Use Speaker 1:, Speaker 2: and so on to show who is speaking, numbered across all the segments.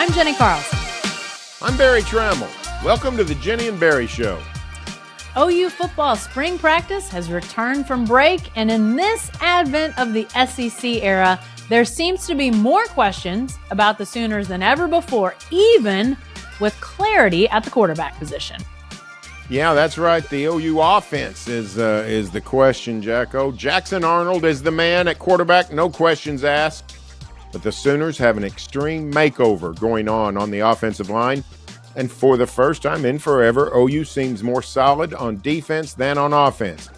Speaker 1: I'm Jenni Carlson.
Speaker 2: I'm Barry Tramel. Welcome to the Jenni and Barry Show.
Speaker 1: OU football spring practice has returned from break, and in this advent of the SEC era, there seems to be more questions about the Sooners than ever before, even with clarity at the quarterback position.
Speaker 2: Yeah, that's right. The OU offense is the question, Jacko. Jackson Arnold is the man at quarterback, no questions asked. But the Sooners have an extreme makeover going on the offensive line. And for the first time in forever, OU seems more solid on defense than on offense.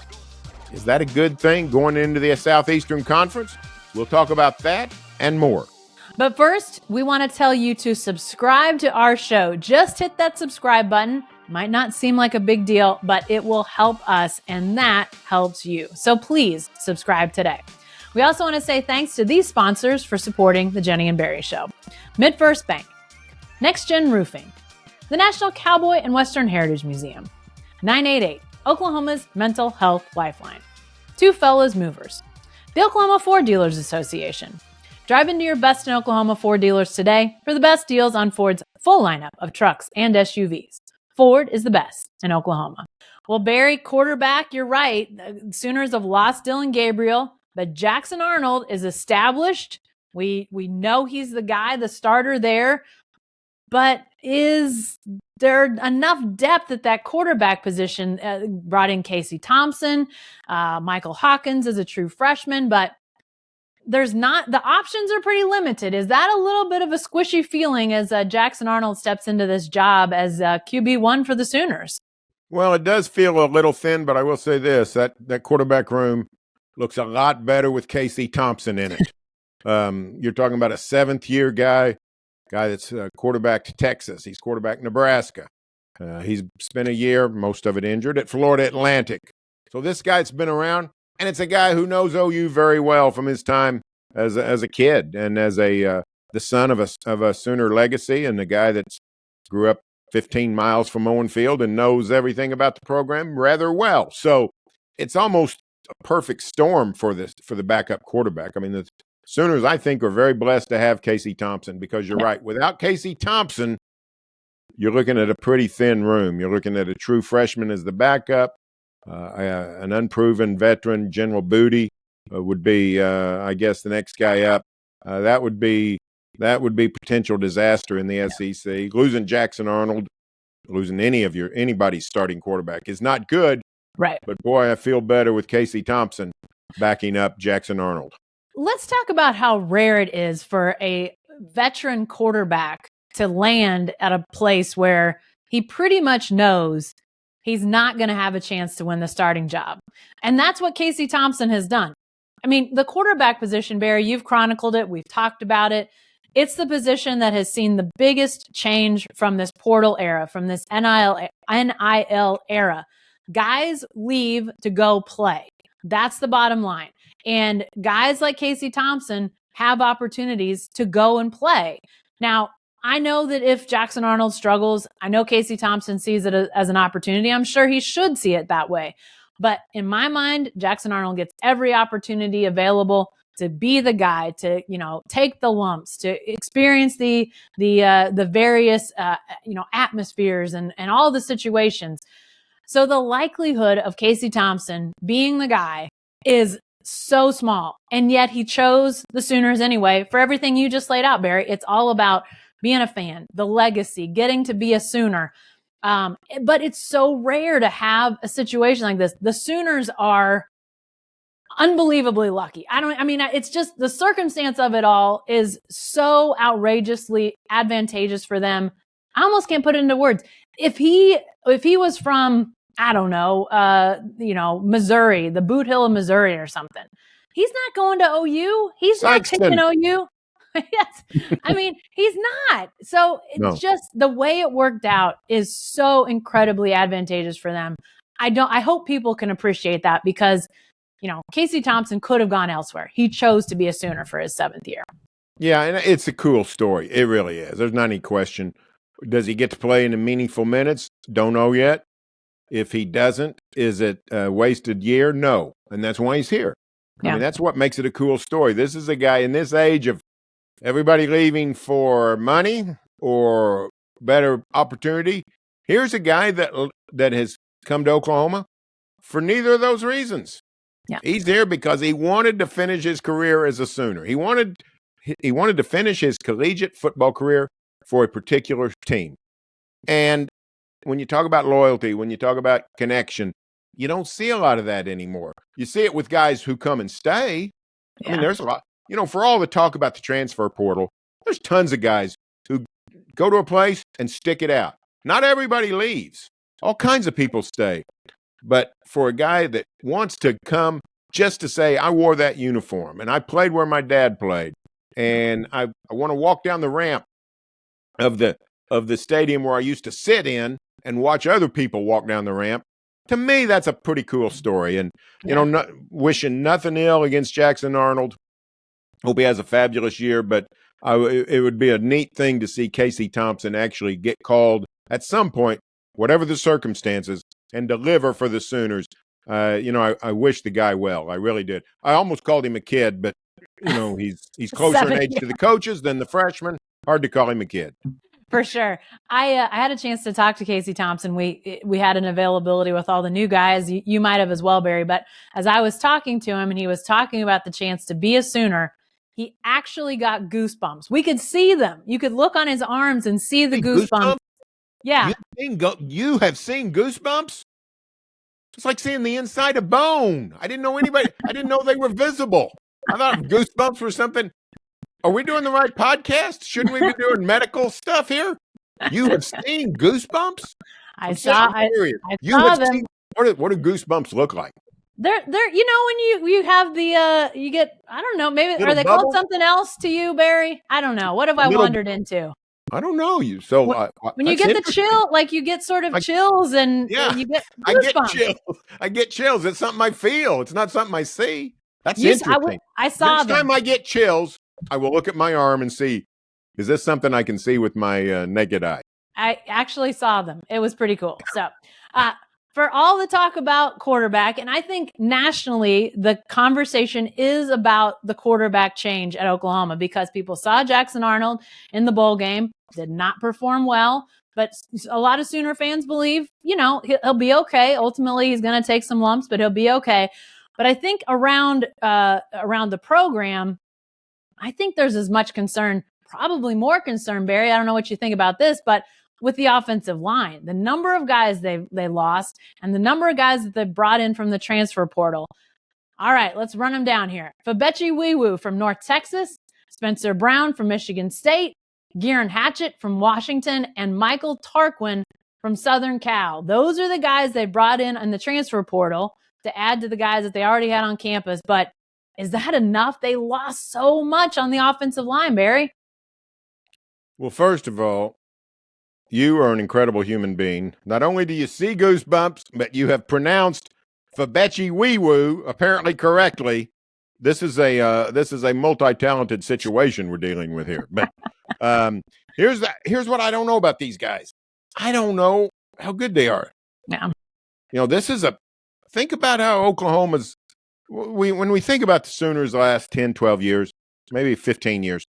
Speaker 2: Is that a good thing going into the Southeastern Conference? We'll talk about that and more.
Speaker 1: But first, we want to tell you to subscribe to our show. Just hit that subscribe button. Might not seem like a big deal, but it will help us, and that helps you. So please subscribe today. We also want to say thanks to these sponsors for supporting the Jenni and Barry Show. MidFirst Bank, Next Gen Roofing, the National Cowboy and Western Heritage Museum, 988, Oklahoma's Mental Health Lifeline, Two Fellas Movers, the Oklahoma Ford Dealers Association. Drive into your best in Oklahoma Ford dealers today for the best deals on Ford's full lineup of trucks and SUVs. Ford is the best in Oklahoma. Well, Barry, quarterback, you're right. The Sooners have lost Dillon Gabriel, but Jackson Arnold is established. We know he's the guy, the starter there. But is there enough depth at that quarterback position? Brought in Casey Thompson, Michael Hawkins is a true freshman, but there's not, the options are pretty limited. Is that a little bit of a squishy feeling as Jackson Arnold steps into this job as QB1 for the Sooners?
Speaker 2: Well, it does feel a little thin, but I will say this, that quarterback room looks a lot better with Casey Thompson in it. You're talking about a seventh-year guy that's quarterback to Texas. He's quarterback Nebraska. He's spent a year, most of it injured, at Florida Atlantic. So this guy's been around, and it's a guy who knows OU very well from his time as a kid and as the son of a Sooner legacy, and a guy that grew up 15 miles from Owen Field and knows everything about the program rather well. So it's almost a perfect storm for the backup quarterback. I mean, the Sooners, I think, are very blessed to have Casey Thompson, because you're right. Without Casey Thompson, you're looking at a pretty thin room. You're looking at a true freshman as the backup, an unproven veteran, General Booty, would be, I guess, the next guy up. That would be potential disaster in the SEC. Losing Jackson Arnold, losing anybody's starting quarterback is not good.
Speaker 1: Right.
Speaker 2: But boy, I feel better with Casey Thompson backing up Jackson Arnold.
Speaker 1: Let's talk about how rare it is for a veteran quarterback to land at a place where he pretty much knows he's not going to have a chance to win the starting job. And that's what Casey Thompson has done. I mean, the quarterback position, Barry, you've chronicled it. We've talked about it. It's the position that has seen the biggest change from this portal era, from this NIL era. Guys leave to go play. That's the bottom line. And guys like Casey Thompson have opportunities to go and play. Now, I know that if Jackson Arnold struggles, I know Casey Thompson sees it as an opportunity. I'm sure he should see it that way. But in my mind, Jackson Arnold gets every opportunity available to be the guy, to, take the lumps, to experience the various, atmospheres and all the situations. So the likelihood of Casey Thompson being the guy is so small. And yet he chose the Sooners anyway for everything you just laid out, Barry. It's all about being a fan, the legacy, getting to be a Sooner. But it's so rare to have a situation like this. The Sooners are unbelievably lucky. It's just the circumstance of it all is so outrageously advantageous for them. I almost can't put it into words. If he was from, I don't know, Missouri, the Boot Hill of Missouri or something, he's not going to OU. He's not picking OU. Yes. He's not. So it's just the way it worked out is so incredibly advantageous for them. I hope people can appreciate that, because, Casey Thompson could have gone elsewhere. He chose to be a Sooner for his 7th year.
Speaker 2: Yeah, and it's a cool story. It really is. There's not any question. Does he get to play in the meaningful minutes? Don't know yet. If he doesn't, is it a wasted year? No. And that's why he's here. Yeah. I mean, that's what makes it a cool story. This is a guy in this age of everybody leaving for money, or better opportunity. Here's a guy that has come to Oklahoma for neither of those reasons.
Speaker 1: Yeah.
Speaker 2: He's there because he wanted to finish his career as a Sooner. He wanted to finish his collegiate football career for a particular team. And when you talk about loyalty, when you talk about connection, you don't see a lot of that anymore. You see it with guys who come and stay.
Speaker 1: Yeah.
Speaker 2: I mean, there's a lot. For all the talk about the transfer portal, there's tons of guys who go to a place and stick it out. Not everybody leaves. All kinds of people stay. But for a guy that wants to come just to say, I wore that uniform and I played where my dad played, and I want to walk down the ramp of the stadium where I used to sit in and watch other people walk down the ramp, to me, that's a pretty cool story. And, wishing nothing ill against Jackson Arnold. Hope he has a fabulous year, but it would be a neat thing to see Casey Thompson actually get called at some point, whatever the circumstances, and deliver for the Sooners. I wish the guy well. I really did. I almost called him a kid, but, he's closer in age to the coaches than the freshmen. Hard to call him a kid.
Speaker 1: For sure. I had a chance to talk to Casey Thompson. We had an availability with all the new guys. You might have as well, Barry. But as I was talking to him and he was talking about the chance to be a Sooner, he actually got goosebumps. We could see them. You could look on his arms and see the goosebumps. Yeah.
Speaker 2: You have seen goosebumps? It's like seeing the inside of bone. I didn't know they were visible. I thought goosebumps were something. Are we doing the right podcast? Shouldn't we be doing medical stuff here? You have seen goosebumps?
Speaker 1: I saw them.
Speaker 2: What do goosebumps look like?
Speaker 1: They're when you have the you get, I don't know, maybe are they called something else to you, Barry? I don't know. What have I wandered into?
Speaker 2: I don't know you.
Speaker 1: So when you get the chill, like you get sort of chills and you get goosebumps.
Speaker 2: I get chills. It's something I feel. It's not something I see. That's interesting.
Speaker 1: I saw them.
Speaker 2: Next time I get chills, I will look at my arm and see, is this something I can see with my naked eye?
Speaker 1: I actually saw them. It was pretty cool. So for all the talk about quarterback, and I think nationally, the conversation is about the quarterback change at Oklahoma because people saw Jackson Arnold in the bowl game, did not perform well, but a lot of Sooner fans believe, he'll be okay. Ultimately, he's going to take some lumps, but he'll be okay. But I think around the program, I think there's as much concern, probably more concern, Barry. I don't know what you think about this, but with the offensive line, the number of guys they lost and the number of guys that they brought in from the transfer portal. All right, let's run them down here. Fabechi Wiwu from North Texas, Spencer Brown from Michigan State, Gieran Hatchett from Washington, and Michael Tarquin from Southern Cal. Those are the guys they brought in the transfer portal to add to the guys that they already had on campus. But is that enough? They lost so much on the offensive line, Barry.
Speaker 2: Well, first of all, you are an incredible human being. Not only do you see goosebumps, but you have pronounced Fabechi Wiwu apparently correctly. This is a multi-talented situation we're dealing with here. But here's what I don't know about these guys. I don't know how good they are.
Speaker 1: Yeah.
Speaker 2: Think about how Oklahoma's. When we think about the Sooners the last 10, 12 years, maybe 15 years,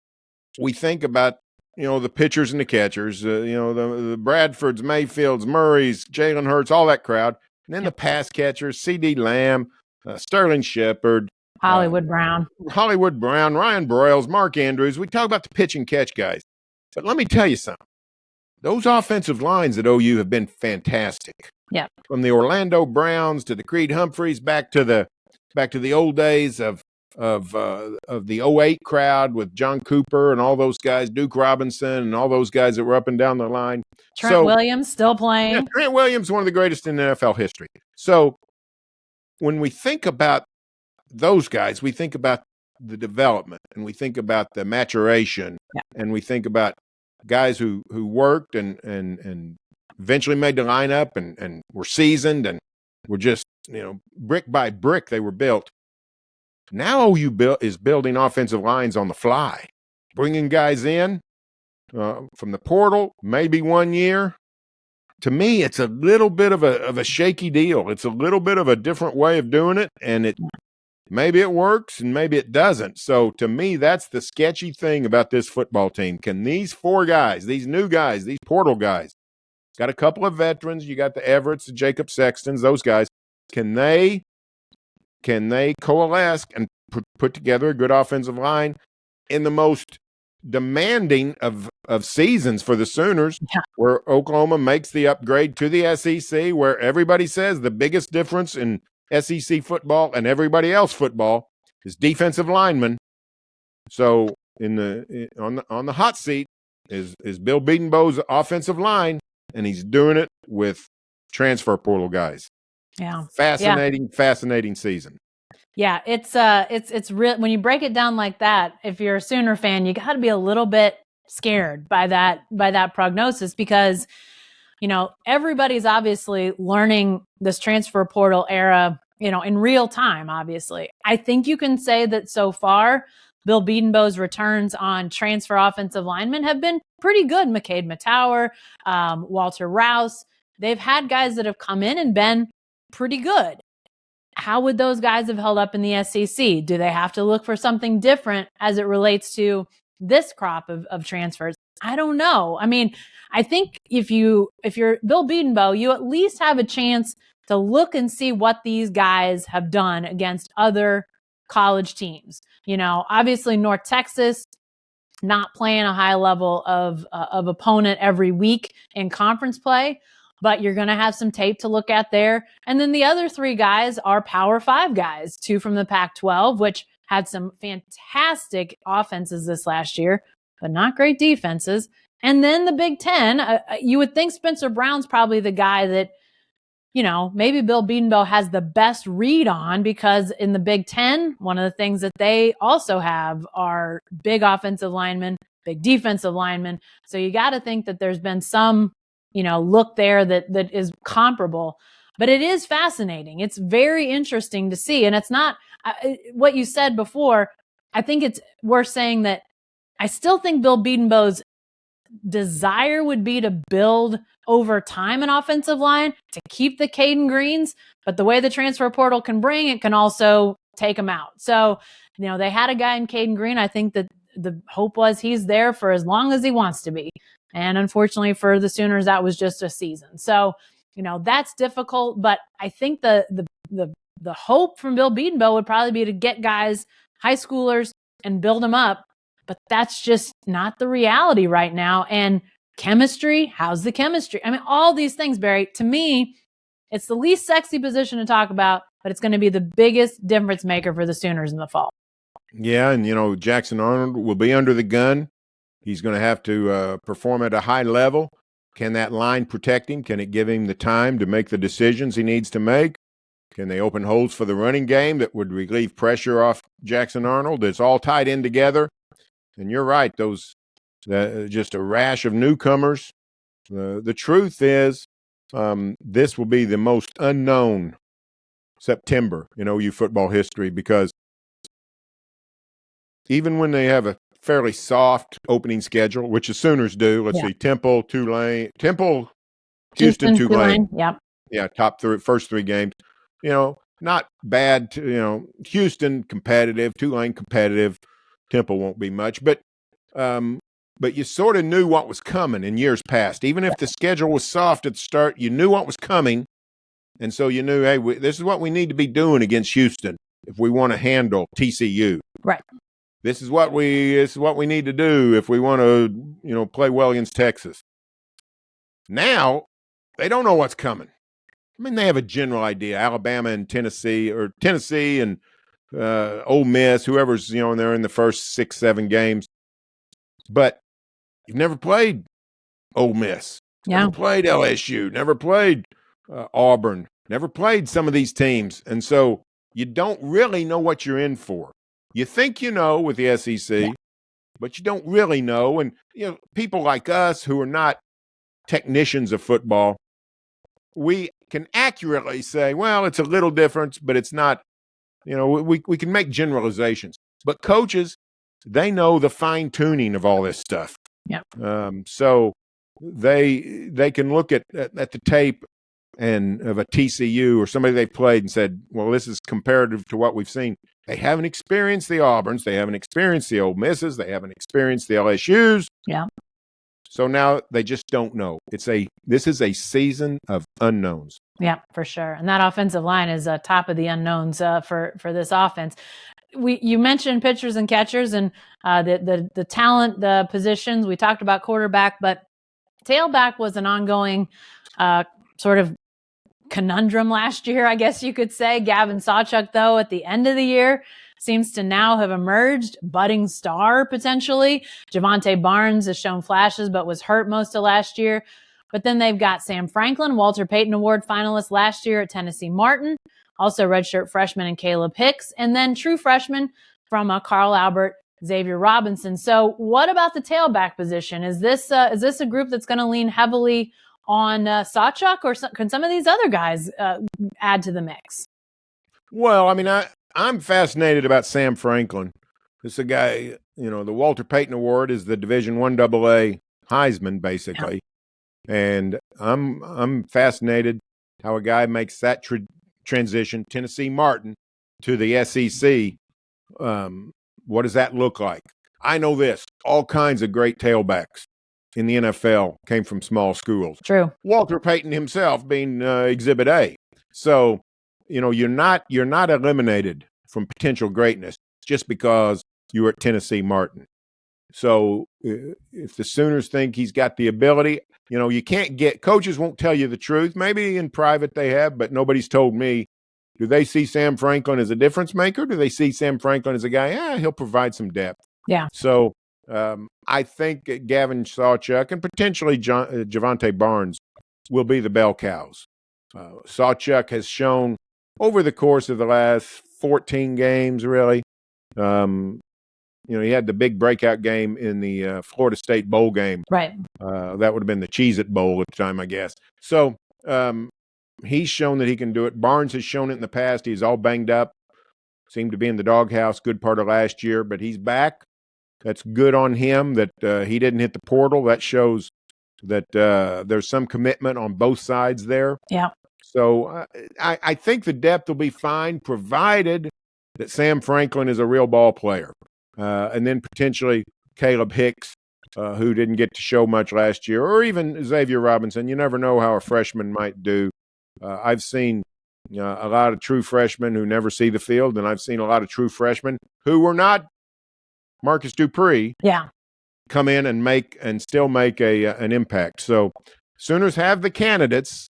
Speaker 2: we think about, the pitchers and the catchers, the Bradfords, Mayfields, Murrays, Jalen Hurts, all that crowd. And then the pass catchers, C.D. Lamb, Sterling Shepard,
Speaker 1: Hollywood Brown,
Speaker 2: Ryan Broyles, Mark Andrews. We talk about the pitch and catch guys. But let me tell you something. Those offensive lines at OU have been fantastic.
Speaker 1: Yeah.
Speaker 2: From the Orlando Browns to the Creed Humphreys back to the old days of the 08 crowd with John Cooper and all those guys, Duke Robinson and all those guys that were up and down the line.
Speaker 1: Trent Williams still playing.
Speaker 2: Yeah, Trent Williams, one of the greatest in NFL history. So when we think about those guys, we think about the development and we think about the maturation and we think about guys who worked and eventually made the lineup and were seasoned and were just, brick by brick they were built. Now OU is building offensive lines on the fly, bringing guys in from the portal, maybe 1 year. To me, it's a little bit of a shaky deal. It's a little bit of a different way of doing it, and maybe it works and maybe it doesn't. So to me, that's the sketchy thing about this football team. Can these four guys, these new guys, these portal guys, got a couple of veterans, you got the Everetts, the Jacob Sextons, those guys, can they coalesce and put together a good offensive line in the most demanding of seasons for the Sooners, where Oklahoma makes the upgrade to the SEC, where everybody says the biggest difference in SEC football and everybody else football is defensive linemen. So on the hot seat is Bill Bedenbaugh's offensive line, and he's doing it with transfer portal guys.
Speaker 1: Yeah.
Speaker 2: Fascinating season.
Speaker 1: Yeah, it's real when you break it down like that. If you're a Sooner fan, you got to be a little bit scared by that prognosis, because everybody's obviously learning this transfer portal era, in real time. Obviously, I think you can say that so far, Bill Bedenbaugh's returns on transfer offensive linemen have been pretty good. McCade Mattower, Walter Rouse, they've had guys that have come in and been pretty good. How would those guys have held up in the SEC? Do they have to look for something different as it relates to this crop of transfers? I don't know. I mean, I think if you're Bill Bedenbaugh, you at least have a chance to look and see what these guys have done against other college teams. Obviously North Texas not playing a high level of opponent every week in conference play, but you're going to have some tape to look at there. And then the other three guys are Power 5 guys, 2 from the Pac-12, which had some fantastic offenses this last year, but not great defenses. And then the Big Ten, you would think Spencer Brown's probably the guy that, maybe Bill Bedenbaugh has the best read on, because in the Big Ten, one of the things that they also have are big offensive linemen, big defensive linemen. So you got to think that there's been some look there that is comparable. But it is fascinating. It's very interesting to see. And it's not what you said before. I think it's worth saying that I still think Bill Bedenbaugh's desire would be to build over time an offensive line to keep the Caden Greens. But the way the transfer portal can bring, it can also take them out. So, they had a guy in Caden Green. I think that the hope was he's there for as long as he wants to be. And unfortunately for the Sooners, that was just a season. So, that's difficult. But I think the hope from Bill Bedenbaugh would probably be to get guys, high schoolers, and build them up. But that's just not the reality right now. And chemistry, how's the chemistry? I mean, all these things, Barry, to me, it's the least sexy position to talk about, but it's going to be the biggest difference maker for the Sooners in the fall.
Speaker 2: Yeah, and, Jackson Arnold will be under the gun. He's going to have to perform at a high level. Can that line protect him? Can it give him the time to make the decisions he needs to make? Can they open holes for the running game that would relieve pressure off Jackson Arnold? It's all tied in together. And you're right, those just a rash of newcomers. The truth is, this will be the most unknown September in OU football history, because even when they have a fairly soft opening schedule, which the Sooners do. Let's see, Temple, Houston, Tulane. Yeah, top three, first 3 games. Not bad. Houston competitive, Tulane competitive. Temple won't be much, but you sort of knew what was coming in years past. Even if the schedule was soft at the start, you knew what was coming, and so you knew, hey, this is what we need to be doing against Houston if we want to handle TCU.
Speaker 1: Right.
Speaker 2: This is what we need to do if we want to, play well against Texas. Now, they don't know what's coming. I mean, they have a general idea. Alabama and Tennessee and Ole Miss, whoever's, they're in the first 6-7 games. But you've never played Ole Miss. Never played LSU. Never played Auburn. Never played some of these teams. And so you don't really know what you're in for. You think you know with the SEC, but you don't really know. And, people like us who are not technicians of football, we can accurately say, well, it's a little different, but it's not, we can make generalizations. But coaches, they know the fine tuning of all this stuff.
Speaker 1: Yeah.
Speaker 2: So they can look at the tape and of a TCU or somebody they've played and said, well, this is comparative to what we've seen. They haven't experienced the Auburns. They haven't experienced the Ole Misses. They haven't experienced the LSUs.
Speaker 1: Yeah.
Speaker 2: So now they just don't know. This is a season of unknowns.
Speaker 1: Yeah, for sure. And that offensive line is top of the unknowns for this offense. You mentioned pitchers and catchers and the talent, the positions. We talked about quarterback, but tailback was an ongoing sort of conundrum last year, I guess you could say. Gavin Sawchuk, though, at the end of the year, seems to now have emerged, budding star potentially. Javonte Barnes has shown flashes, but was hurt most of last year. But then they've got Sam Franklin, Walter Payton Award finalist last year at Tennessee Martin, also redshirt freshman and Caleb Hicks, and then true freshman from Carl Albert, Xavier Robinson. So what about the tailback position? Is this a group that's going to lean heavily on Sawchuk, or can some of these other guys add to the mix?
Speaker 2: Well, I mean, I'm fascinated about Sam Franklin. This is a guy, the Walter Payton Award is the Division I AA Heisman, basically. Yeah. And I'm fascinated how a guy makes that transition, Tennessee Martin, to the SEC. What does that look like? I know this. All kinds of great tailbacks in the NFL came from small schools.
Speaker 1: True.
Speaker 2: Walter Payton himself being Exhibit A. So, you're not eliminated from potential greatness just because you were at Tennessee Martin. So if the Sooners think he's got the ability, you can't coaches won't tell you the truth. Maybe in private they have, but nobody's told me. Do they see Sam Franklin as a difference maker? Do they see Sam Franklin as a guy, he'll provide some depth?
Speaker 1: Yeah.
Speaker 2: So I think Gavin Sawchuk and potentially Javonte Barnes will be the bell cows. Sawchuk has shown over the course of the last 14 games, really. He had the big breakout game in the Florida State Bowl game.
Speaker 1: Right.
Speaker 2: That would have been the Cheez-It Bowl at the time, I guess. So he's shown that he can do it. Barnes has shown it in the past. He's all banged up. Seemed to be in the doghouse good part of last year, but he's back. That's good on him that he didn't hit the portal. That shows that there's some commitment on both sides there.
Speaker 1: Yeah.
Speaker 2: So I think the depth will be fine, provided that Sam Franklin is a real ball player. And then potentially Caleb Hicks, who didn't get to show much last year, or even Xavier Robinson. You never know how a freshman might do. I've seen a lot of true freshmen who never see the field, and I've seen a lot of true freshmen who were not Marcus Dupree.
Speaker 1: Yeah.
Speaker 2: Come in and still make an impact. So Sooners have the candidates.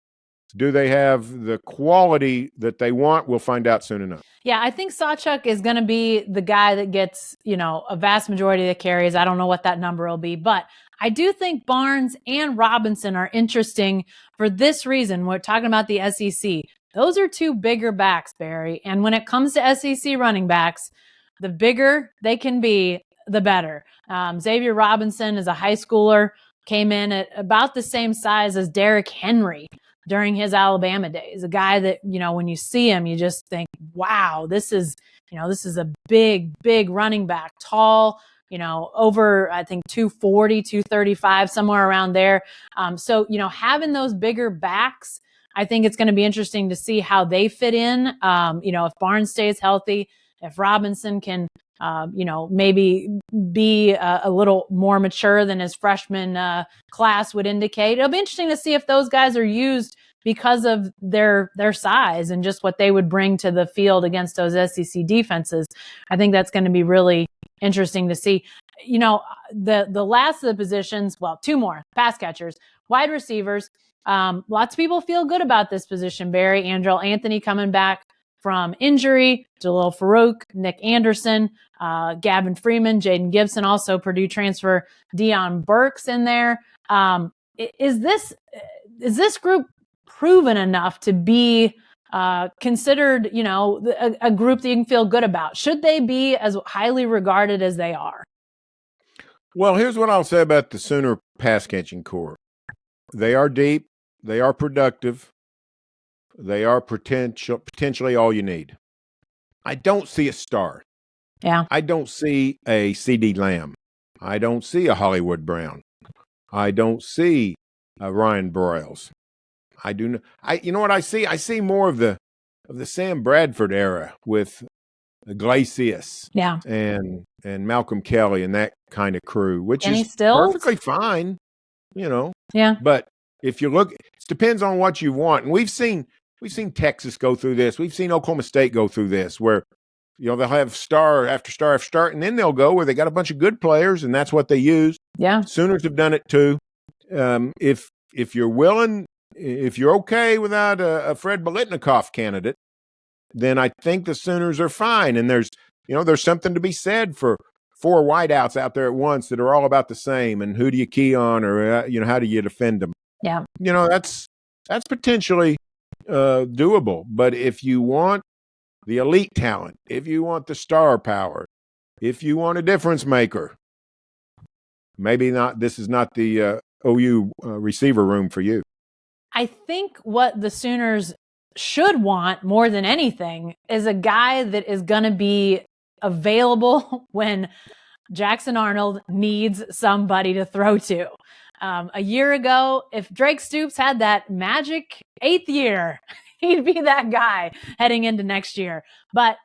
Speaker 2: Do they have the quality that they want? We'll find out soon enough.
Speaker 1: Yeah, I think Sawchuk is going to be the guy that gets, a vast majority of the carries. I don't know what that number will be, but I do think Barnes and Robinson are interesting for this reason. We're talking about the SEC. Those are two bigger backs, Barry. And when it comes to SEC running backs, the bigger they can be, the better. Xavier Robinson is a high schooler, came in at about the same size as Derrick Henry during his Alabama days. A guy that, when you see him, you just think, wow, this is a big, big running back, tall, over, I think, 240, 235, somewhere around there. So, having those bigger backs, I think it's going to be interesting to see how they fit in. If Barnes stays healthy, if Robinson can, maybe be a little more mature than his freshman class would indicate. It'll be interesting to see if those guys are used because of their size and just what they would bring to the field against those SEC defenses. I think that's going to be really interesting to see. The last of the positions, well, two more, pass catchers, wide receivers. Lots of people feel good about this position, Barry. Andrell Anthony coming back from injury, Jalil Farouk, Nick Anderson, Gavin Freeman, Jaden Gibson, also Purdue transfer Deion Burks in there. Is this group proven enough to be considered, a group that you can feel good about? Should they be as highly regarded as they are?
Speaker 2: Well, here's what I'll say about the Sooner pass catching core. They are deep. They are productive. They are potentially all you need. I don't see a star.
Speaker 1: Yeah.
Speaker 2: I don't see a CD Lamb. I don't see a Hollywood Brown. I don't see a Ryan Broyles. I do. You know what I see? I see more of the Sam Bradford era with Iglesias,
Speaker 1: Yeah.
Speaker 2: and Malcolm Kelly and that kind of crew, which
Speaker 1: Jenny
Speaker 2: is
Speaker 1: Stills?
Speaker 2: perfectly fine, you know.
Speaker 1: Yeah.
Speaker 2: But if you look, it depends on what you want. And we've seen Texas go through this. We've seen Oklahoma State go through this, where they'll have star after star after star, and then they'll go where they got a bunch of good players, and that's what they use.
Speaker 1: Yeah.
Speaker 2: Sooners have done it too. If you're willing, if you're okay without a Fred Biletnikoff candidate, then I think the Sooners are fine. And there's something to be said for 4 wideouts out there at once that are all about the same. And who do you key on, or how do you defend them?
Speaker 1: Yeah.
Speaker 2: That's potentially doable. But if you want the elite talent, if you want the star power, if you want a difference maker, maybe not. This is not the OU receiver room for you.
Speaker 1: I think what the Sooners should want more than anything is a guy that is going to be available when Jackson Arnold needs somebody to throw to. A year ago, if Drake Stoops had that magic 8th year, he'd be that guy heading into next year. But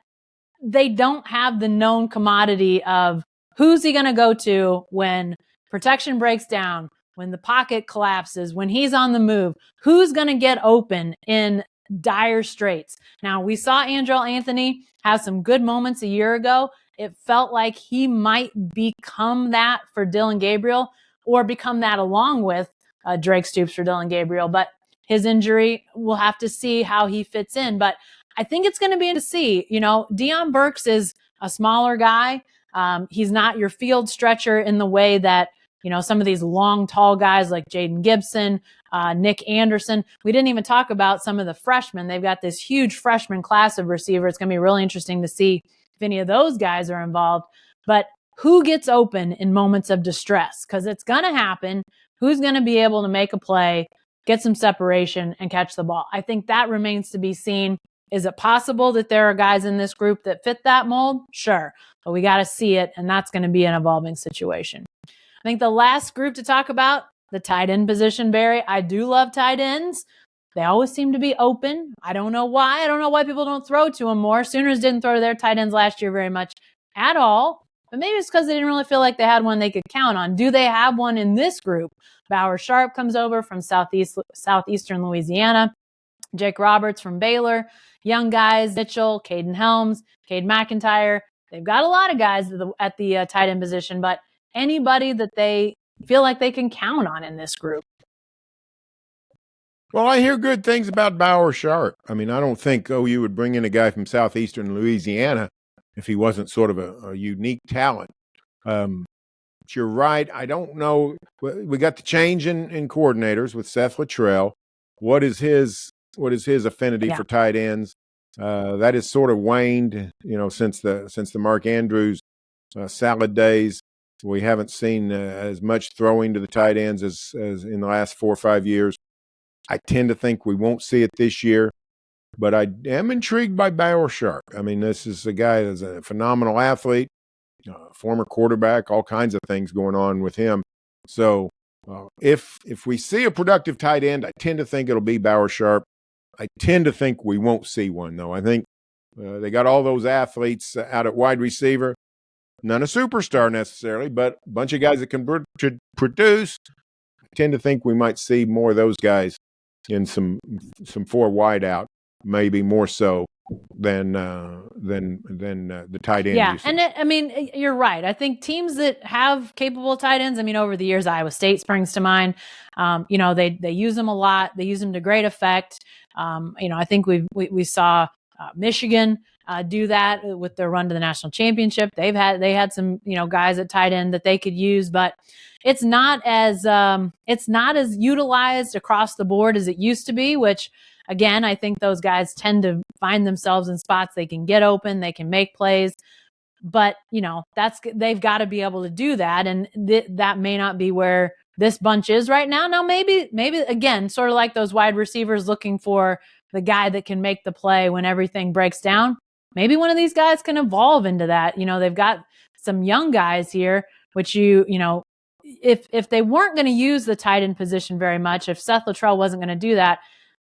Speaker 1: they don't have the known commodity of who's he going to go to when protection breaks down, when the pocket collapses, when he's on the move, who's going to get open in dire straits. Now, we saw Andrell Anthony have some good moments a year ago. It felt like he might become that for Dillon Gabriel, or become that along with Drake Stoops for Dillon Gabriel. But his injury, we'll have to see how he fits in. But I think it's going to be to see. Deion Burks is a smaller guy. He's not your field stretcher in the way that some of these long, tall guys like Jaden Gibson, Nick Anderson. We didn't even talk about some of the freshmen. They've got this huge freshman class of receiver. It's going to be really interesting to see if any of those guys are involved. But who gets open in moments of distress? Because it's going to happen. Who's going to be able to make a play, get some separation, and catch the ball? I think that remains to be seen. Is it possible that there are guys in this group that fit that mold? Sure. But we got to see it, and that's going to be an evolving situation. I think the last group to talk about, the tight end position, Barry. I do love tight ends. They always seem to be open. I don't know why. I don't know why people don't throw to them more. Sooners didn't throw to their tight ends last year very much at all. But maybe it's because they didn't really feel like they had one they could count on. Do they have one in this group? Bauer Sharp comes over from southeastern Louisiana. Jake Roberts from Baylor. Young guys, Mitchell, Caden Helms, Cade McIntyre. They've got a lot of guys at the tight end position, but anybody that they feel like they can count on in this group?
Speaker 2: Well, I hear good things about Bauer Sharp. I mean, I don't think OU would bring in a guy from southeastern Louisiana if he wasn't sort of a unique talent. But you're right. I don't know. We got the change in coordinators with Seth Luttrell. What is his affinity for tight ends? That has sort of waned, since the Mark Andrews salad days. We haven't seen as much throwing to the tight ends as in the last 4 or 5 years. I tend to think we won't see it this year, but I am intrigued by Bauer Sharp. I mean, this is a guy that's a phenomenal athlete, former quarterback, all kinds of things going on with him. So if we see a productive tight end, I tend to think it'll be Bauer Sharp. I tend to think we won't see one, though. I think they got all those athletes out at wide receiver. None a superstar necessarily, but a bunch of guys that can produce. I tend to think we might see more of those guys in some 4 wide out, maybe more so than the tight end.
Speaker 1: Yeah,
Speaker 2: usage.
Speaker 1: and you're right. I think teams that have capable tight ends. Over the years, Iowa State springs to mind. They use them a lot. They use them to great effect. I think we saw Michigan do that with their run to the national championship. They had some guys at tight end that they could use, but it's not as utilized across the board as it used to be. Which again, I think those guys tend to find themselves in spots they can get open, they can make plays, but they've got to be able to do that, and that may not be where this bunch is right now. Now maybe again, sort of like those wide receivers looking for the guy that can make the play when everything breaks down. Maybe one of these guys can evolve into that. They've got some young guys here, which if they weren't going to use the tight end position very much, if Seth Luttrell wasn't going to do that,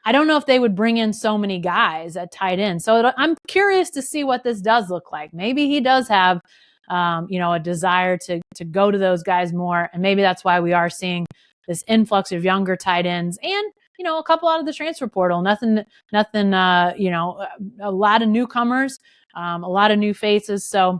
Speaker 1: I don't know if they would bring in so many guys at tight end. So I'm curious to see what this does look like. Maybe he does have, a desire to go to those guys more. And maybe that's why we are seeing this influx of younger tight ends and, a couple out of the transfer portal. Nothing, a lot of newcomers, a lot of new faces. So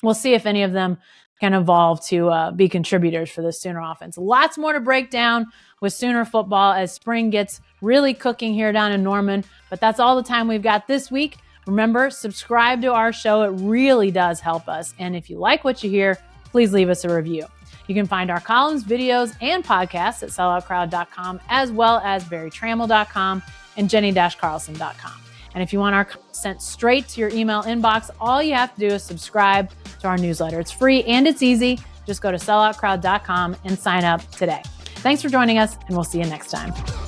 Speaker 1: we'll see if any of them can evolve to be contributors for the Sooner offense. Lots more to break down with Sooner football as spring gets really cooking here down in Norman. But that's all the time we've got this week. Remember, subscribe to our show. It really does help us. And if you like what you hear, please leave us a review. You can find our columns, videos, and podcasts at selloutcrowd.com, as well as barrytramel.com and jenni-carlson.com. And if you want our sent straight to your email inbox, all you have to do is subscribe to our newsletter. It's free and it's easy. Just go to selloutcrowd.com and sign up today. Thanks for joining us, and we'll see you next time.